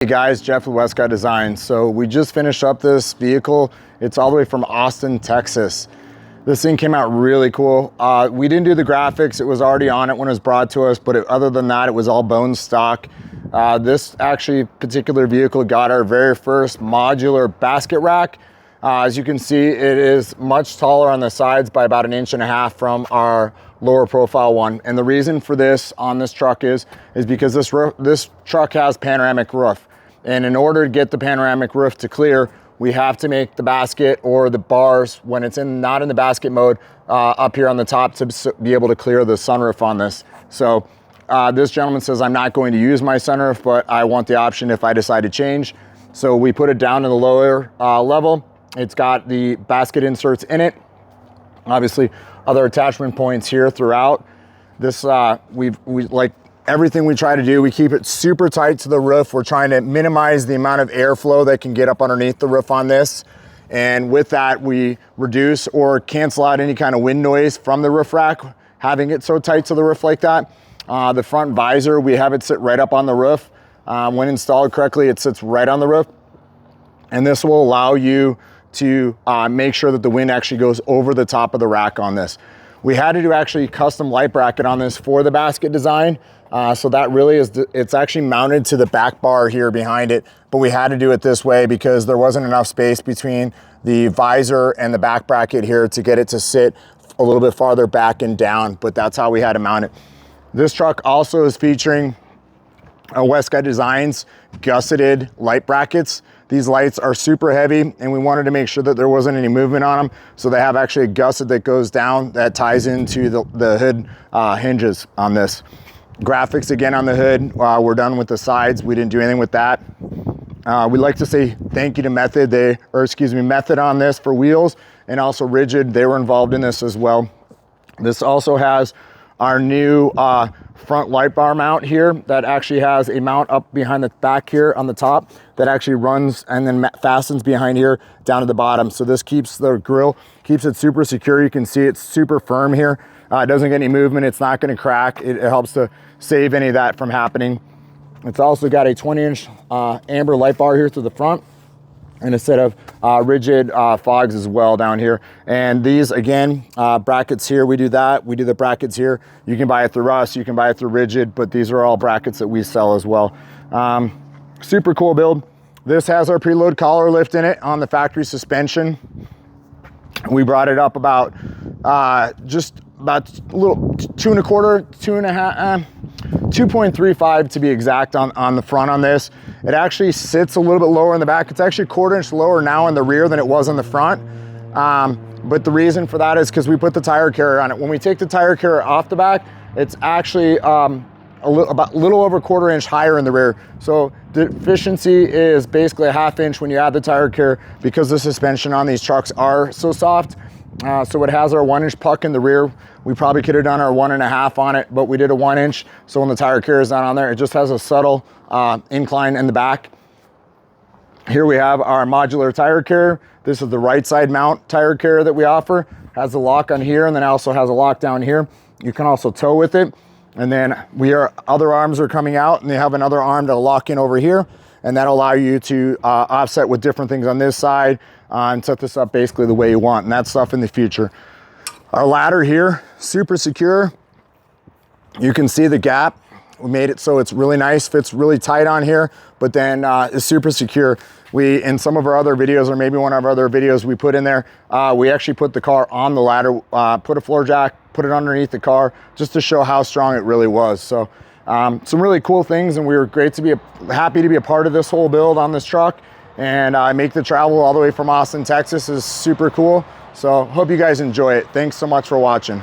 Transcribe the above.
Hey guys, Jeff with Westcott Designs. So we just finished up this vehicle. It's all the way from Austin, Texas. This thing came out really cool. We didn't do the graphics. It was already on it when it was brought to us, but other than that, it was all bone stock. This actually particular vehicle got our very first modular basket rack. As you can see, it is much taller on the sides by about 1.5 inches from our lower profile one. And the reason for this on this truck is because this truck has panoramic roof. And in order to get the panoramic roof to clear, we have to make the basket or the bars, when it's not in the basket mode, up here on the top to be able to clear the sunroof on this. So this gentleman says, I'm not going to use my sunroof, but I want the option if I decide to change. So we put it down to the lower level. It's got the basket inserts in it. Obviously, other attachment points here throughout. This, we like everything we try to do, we keep it super tight to the roof. We're trying to minimize the amount of airflow that can get up underneath the roof on this. And with that, we reduce or cancel out any kind of wind noise from the roof rack, having it so tight to the roof like that. The front visor, we have it sit right up on the roof. When installed correctly, it sits right on the roof. And this will allow you to make sure that the wind actually goes over the top of the rack on this. We had to do actually custom light bracket on this for the basket design. So that really is, it's actually mounted to the back bar here behind it, but we had to do it this way because there wasn't enough space between the visor and the back bracket here to get it to sit a little bit farther back and down, but that's how we had to mount it. This truck also is featuring a Westcott Designs gusseted light brackets. These lights are super heavy and we wanted to make sure that there wasn't any movement on them. So they have actually a gusset that goes down that ties into the hood hinges on this. Graphics again on the hood. We're done with the sides. We didn't do anything with that. We'd like to say thank you to Method. Method on this for wheels, and also Rigid. They were involved in this as well. This also has our new front light bar mount here that actually has a mount up behind the back here on the top that actually runs and then fastens behind here down to the bottom. So this keeps the grill, keeps it super secure. You can see it's super firm here. It doesn't get any movement. It's not going to crack. It helps to save any of that from happening. It's also got a 20-inch amber light bar here through the front and a set of rigid fogs as well down here. And these, again, brackets here, we do that. We do the brackets here. You can buy it through us, you can buy it through Rigid, but these are all brackets that we sell as well. Super cool build. This has our preload collar lift in it on the factory suspension. We brought it up about just about a little 2.35 to be exact on the front on this. It actually sits a little bit lower in the back. It's actually 1/4 inch lower now in the rear than it was in the front. But the reason for that is because we put the tire carrier on it. When we take the tire carrier off the back, it's actually about a little over 1/4 inch higher in the rear. So the efficiency is basically a 1/2 inch when you add the tire carrier because the suspension on these trucks are so soft. So it has our 1-inch puck in the rear. We probably could have done our 1.5 on it, but we did a 1-inch. So when the tire carrier is not on there, it just has a subtle incline in the back. Here we have our modular tire carrier. This is the right side mount tire carrier that we offer. Has a lock on here and then also has a lock down here. You can also tow with it. And then other arms are coming out and they have another arm that'll lock in over here. And that'll allow you to offset with different things on this side and set this up basically the way you want. And that's stuff in the future. Our ladder here, super secure. You can see the gap. We made it so it's really nice, fits really tight on here, but then it's super secure. In some of our other videos, or maybe one of our other videos we put in there, we actually put the car on the ladder, put a floor jack, put it underneath the car, just to show how strong it really was. So some really cool things, and we were happy to be a part of this whole build on this truck. And make the travel all the way from Austin, Texas is super cool. So hope you guys enjoy it. Thanks so much for watching.